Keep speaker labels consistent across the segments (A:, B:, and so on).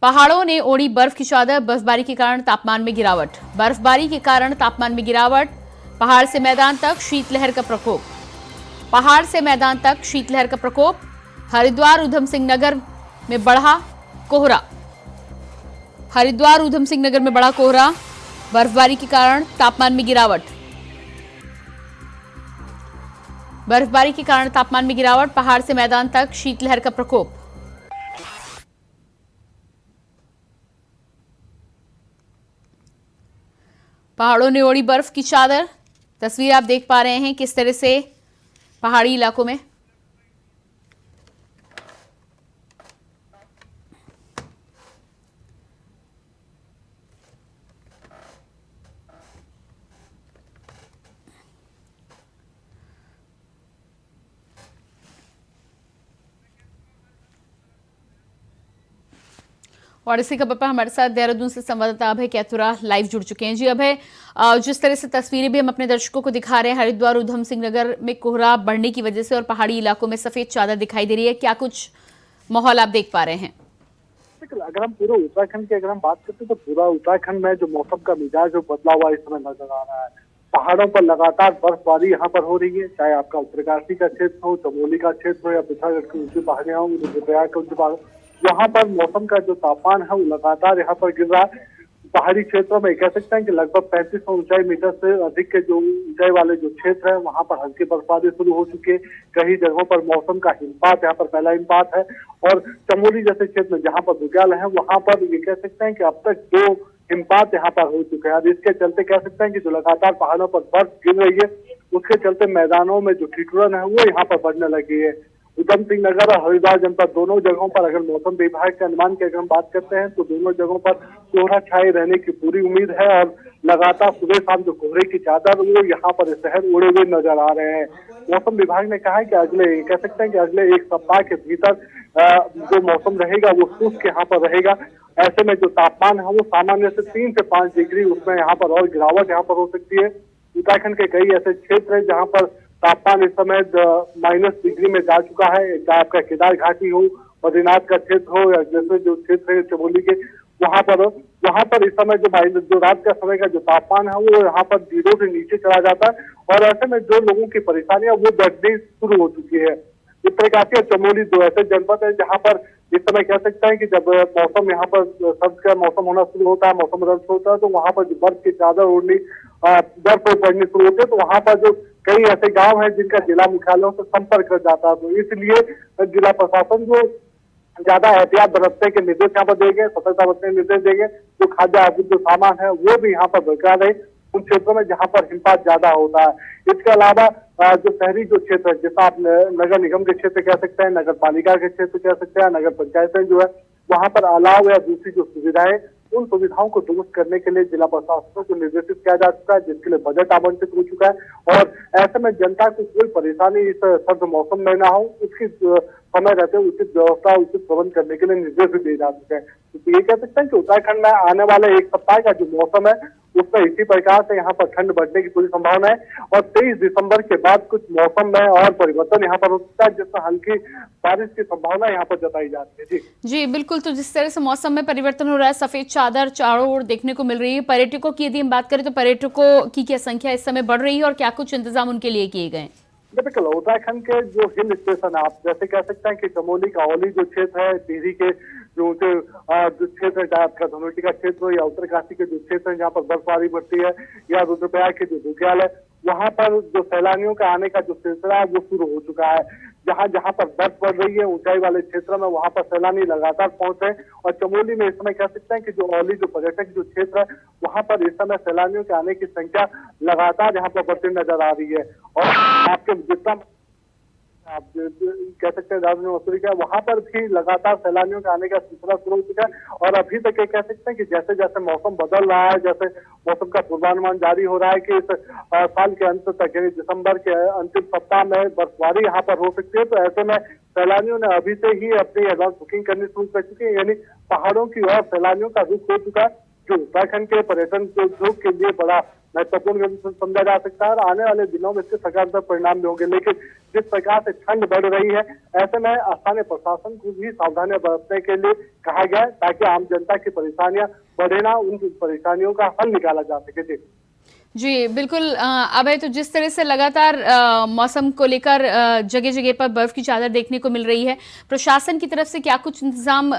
A: पहाड़ों ने ओढ़ी बर्फ की चादर, बर्फबारी के कारण तापमान में गिरावट। बर्फबारी के कारण तापमान में गिरावट, पहाड़ से मैदान तक शीतलहर का प्रकोप। पहाड़ से मैदान तक शीतलहर का प्रकोप। हरिद्वार उधम सिंह नगर में बढ़ा कोहरा। हरिद्वार उधम सिंह नगर में बढ़ा कोहरा, बर्फबारी के कारण तापमान में गिरावट। बर्फबारी के कारण तापमान में गिरावट, पहाड़ से मैदान तक शीतलहर का प्रकोप। पहाड़ों ने ओढ़ी बर्फ की चादर। तस्वीर आप देख पा रहे हैं किस तरह से पहाड़ी इलाकों में और इसी खबर पर हमारे साथ देहरादून से संवाददाता अभय कैथुरा लाइव जुड़ चुके हैं। जी अभय, जिस तरह से तस्वीरें भी हम अपने दर्शकों को दिखा रहे हैं, हरिद्वार उधम सिंह नगर में कोहरा बढ़ने की वजह से और पहाड़ी इलाकों में सफेद चादर दिखाई दे रही है, क्या कुछ माहौल आप देख पा रहे हैं?
B: अगर हम पूरे उत्तराखंड की अगर हम बात करते हैं तो पूरा उत्तराखंड में जो मौसम का मिजाज जो बदला हुआ इस समय नजर आ रहा है। पहाड़ों पर लगातार बर्फबारी यहाँ पर हो रही है, चाहे आपका उत्तरकाशी का क्षेत्र हो, चमोली का क्षेत्र हो या पिथौरागढ़ की ऊंची पहाड़ियां हो, रुद्रप्रयाग के ऊंची पहाड़, यहाँ पर मौसम का जो तापमान है वो लगातार यहाँ पर गिर रहा है। पहाड़ी क्षेत्रों में कह सकते हैं कि लगभग 3500 ऊंचाई मीटर से अधिक के जो ऊंचाई वाले जो क्षेत्र है वहां पर हल्की बर्फबारी शुरू हो चुकी है। कई जगहों पर मौसम का हिमपात, यहाँ पर पहला हिमपात है। और चमोली जैसे क्षेत्र में जहाँ पर बुग्याल है वहां पर ये कह सकते हैं कि अब तक 2 हिमपात यहाँ पर हो चुके हैं। अब इसके चलते कह सकते हैं कि जो लगातार पहाड़ों पर बर्फ गिर रही है उसके चलते मैदानों में जो ठिठुरन है वो यहाँ पर बढ़ने लगी है। उधम सिंह नगर और हरिद्वार जनपद दोनों जगहों पर अगर मौसम विभाग के अनुमान की अगर हम बात करते हैं तो दोनों जगहों पर कोहरा छाए रहने की पूरी उम्मीद है और लगातार सुबह शाम जो कोहरे की चादर वो यहाँ पर शहर उड़े हुए नजर आ रहे हैं। मौसम विभाग ने कहा है कि अगले कह सकते हैं कि अगले 1 सप्ताह के भीतर जो मौसम रहेगा वो शुष्क यहाँ पर रहेगा। ऐसे में जो तापमान है वो सामान्य से 3 से 5 डिग्री उसमें यहाँ पर और गिरावट यहाँ पर हो सकती है। उत्तराखंड के कई ऐसे क्षेत्र है जहाँ पर तापमान इस समय -, डिग्री में जा चुका है, चाहे आपका केदार घाटी हो, बद्रीनाथ का क्षेत्र हो या जैसे जो क्षेत्र है चमोली के वहां पर इस समय जो रात का समय का जो तापमान है वो यहाँ पर 0 से नीचे चला जाता है और ऐसे में जो लोगों की परेशानियां वो बढ़नी शुरू हो चुकी है। उत्तरकाशी और चमोली 2 ऐसे जनपद है जहाँ पर इस समय कह सकते हैं कि जब मौसम यहाँ पर सर्द का मौसम होना शुरू होता है, मौसम बदल होता है तो वहाँ पर जो बर्फ की चादर ओढ़नी, बर्फ पड़नी शुरू होती है तो वहाँ पर जो कई ऐसे गांव हैं जिनका जिला मुख्यालयों से संपर्क कर जाता है। तो इसलिए जिला प्रशासन जो ज्यादा एहतियात बरतने के निर्देश यहाँ पर देंगे, सतर्कता बरतने के निर्देश देंगे। जो खाद्य आपूर्ति जो सामान है वो भी यहाँ पर बरकरार रहे उन क्षेत्रों में जहाँ पर हिमपात ज्यादा होता है। इसके अलावा जो शहरी जो क्षेत्र है, जैसा आप नगर निगम के क्षेत्र कह सकते हैं, नगर पालिका के क्षेत्र कह सकते हैं, नगर पंचायतें जो है वहाँ पर अलाव या दूसरी जो सुविधाएं उन सुविधाओं को दुरुस्त करने के लिए जिला प्रशासन को निर्देशित किया जा चुका है, जिसके लिए बजट आवंटित हो चुका है और ऐसे में जनता को कोई परेशानी इस सर्द मौसम में ना हो उसकी समय रहते उचित व्यवस्था, उचित प्रबंध करने के लिए निर्देश भी दिए जा चुके हैं। तो ये कह सकते हैं कि उत्तराखंड में आने वाले 1 सप्ताह का जो मौसम है उसमें इसी प्रकार से यहाँ पर ठंड बढ़ने की पूरी संभावना है और 23 दिसंबर के बाद कुछ मौसम में और परिवर्तन यहाँ पर हो सकता है जिसमें हल्की बारिश की संभावना यहाँ पर जताई जाती है।
A: जी बिल्कुल, तो जिस तरह से मौसम में परिवर्तन हो रहा है, सफेद चादर चारों ओर देखने को मिल रही है। पर्यटकों की यदि हम बात करें तो पर्यटकों की क्या संख्या इस समय बढ़ रही है और क्या कुछ इंतजाम उनके लिए किए गए?
B: बिल्कुल, उत्तराखंड के जो हिल स्टेशन है, आप जैसे कह सकते हैं कि चमोली का औली जो क्षेत्र है, टिहरी के जो ऊंचे जो क्षेत्र है, चाहे आपका धनोल्टी का क्षेत्र हो या उत्तरकाशी के जो क्षेत्र है जहाँ पर बर्फबारी बढ़ती है या रुद्रप्रयाग के जो बुग्याल है वहाँ पर जो सैलानियों का आने का जो सिलसिला है वो शुरू हो चुका है। जहाँ जहाँ पर बर्फ पड़ रही है ऊंचाई वाले क्षेत्रों में वहाँ पर सैलानी लगातार पहुंच रहे हैं और चमोली में इस समय कह सकते हैं कि जो औली जो पर्यटक जो क्षेत्र है वहाँ पर इस समय सैलानियों के आने की संख्या लगातार यहाँ पर बढ़ती नजर आ रही है। और आपके जितना आप कह सकते हैं राजधानी मसूरी का वहां पर भी लगातार सैलानियों के आने का सिलसिला शुरू हो चुका है और अभी तक ये कह सकते हैं कि जैसे जैसे मौसम बदल रहा है, जैसे मौसम का पूर्वानुमान जारी हो रहा है कि इस साल के अंत तक यानी दिसंबर के अंतिम सप्ताह में बर्फबारी यहाँ पर हो सकती है। तो ऐसे में सैलानियों ने अभी से ही अपनी एडवांस बुकिंग करनी शुरू कर चुकी है, यानी पहाड़ों की ओर सैलानियों का रुख हो चुका है जो उत्तराखंड के पर्यटन उद्योग के लिए बड़ा महत्वपूर्ण समझा जा सकता है और आने वाले दिनों में इसके सकारात्मक परिणाम भी होंगे। लेकिन जिस प्रकार से ठंड बढ़ रही है, ऐसे में स्थानीय प्रशासन को भी सावधानियां बरतने के लिए कहा गया है ताकि आम जनता की परेशानियां बढ़े ना, उन परेशानियों का हल निकाला जा सके।
A: जी बिल्कुल। अभय, तो जिस तरह से लगातार मौसम को लेकर जगह जगह पर बर्फ की चादर देखने को मिल रही है, प्रशासन की तरफ से क्या कुछ इंतजाम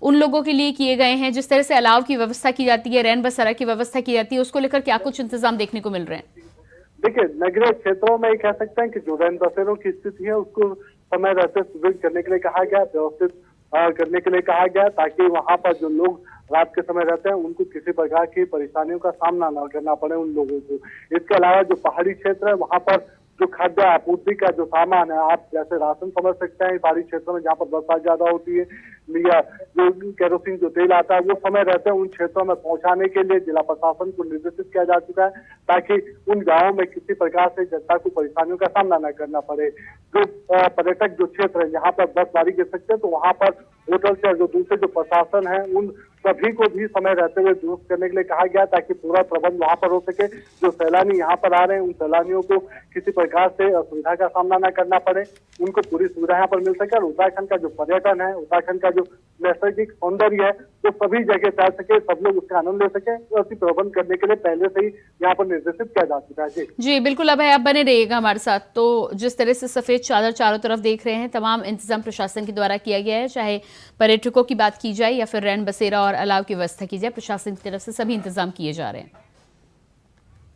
A: उन लोगों के लिए किए गए हैं? जिस तरह से अलाव की व्यवस्था की जाती है, रैन बसेरा की व्यवस्था की जाती है, उसको लेकर क्या कुछ इंतजाम देखने को मिल रहे हैं?
B: देखिए, नगरीय क्षेत्रों में कह सकते हैं कि जो रैन बसेरों की स्थिति है उसको समय रहते सुदृढ़ करने के लिए कहा गया, व्यवस्थित करने के लिए कहा गया, ताकि वहां पर जो लोग रात के समय रहते हैं उनको किसी प्रकार की परेशानियों का सामना न करना पड़े उन लोगों को। इसके अलावा जो पहाड़ी क्षेत्र है वहां पर जो खाद्य आपूर्ति का जो सामान है, आप जैसे राशन समझ सकते हैं, पहाड़ी क्षेत्रों में जहाँ पर बरसात ज्यादा होती है या जो केरोसिन जो तेल आता है वो समय रहते हैं उन क्षेत्रों में पहुंचाने के लिए जिला प्रशासन को निर्देशित किया जा चुका है, ताकि उन गाँवों में किसी प्रकार से जनता को परेशानियों का सामना न करना पड़े। जो पर्यटक जो क्षेत्र है जहाँ पर बर्फबारी गिर सकते हैं, तो वहां पर होटल से जो दूसरे जो प्रशासन है उन सभी को भी समय रहते हुए दुरुस्त करने के लिए कहा गया, ताकि पूरा प्रबंध वहां पर हो सके। जो सैलानी यहाँ पर आ रहे हैं उन सैलानियों को किसी प्रकार से असुविधा का सामना न करना पड़े, उनको पूरी सुविधा यहाँ पर मिल सके और उत्तराखंड का जो पर्यटन है, उत्तराखंड का जो नैसर्गिक सौंदर्य है, वो सभी जगह फैल सके, सब लोग उसका आनंद ले सके। उसी प्रबंध करने के लिए पहले से ही यहाँ पर निर्देशित किया जा चुका है।
A: जी बिल्कुल। अब आप बने रहिएगा हमारे साथ। तो जिस तरह से सफेद चादर चारों तरफ देख रहे हैं, तमाम इंतजाम प्रशासन के द्वारा किया गया है, चाहे पर्यटकों की बात की जाए या फिर रैन बसेरा और अलाव की व्यवस्था की जाए, प्रशासन की तरफ से सभी इंतजाम किए जा रहे हैं।